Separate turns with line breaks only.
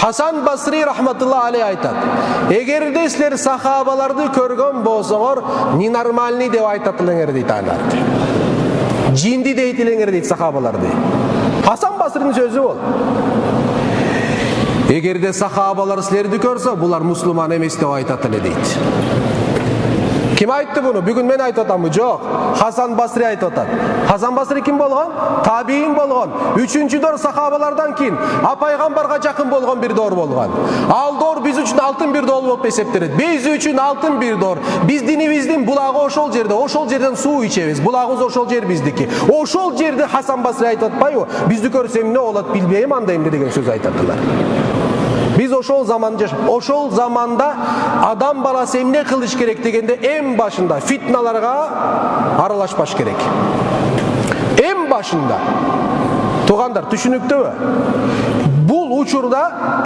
Hasan Basri rahmatullah aleyh aytат. Эгерде силер сахабаларды көргөн болсоңор, ненормальный деп айтат элеңер дейт алар. Жинди дейт элеңер дейт сахабаларды. Hasan Basri'nin sözü ol. Эгерде сахабалар силерди көрсө, булар мусулман эмес деп айтат эле дейт. Kim aytты bunu? Bugün men aytып атамбы? Жок. Hasan Basri aytып атат. Hasan Basri kim болгон? Табиин болгон. 3-cü dor sahabalardan кийин пайгамбарга жакын болгон bir dor болгон. Ал dor биз үчүн алтын bir dor болуп эсептелет. Биз үчүн алтын bir dor. Биз динибиздин булагы ошол жерде. Ошол жерден суу ичебиз. Булагыбыз ошол жер биздики. Ошол жерде Hasan Basri айтып атпайбы? Бизди көрсөм эмне болот билбейм анда эмне деген сөз айтатылар. Biz ошол заманда адам баласы эмне кылыш керек дегенде эң башында фитналарга аралашпаш керек. Эң башында. Тугандар, түшүнүктүүбү? Бул учурда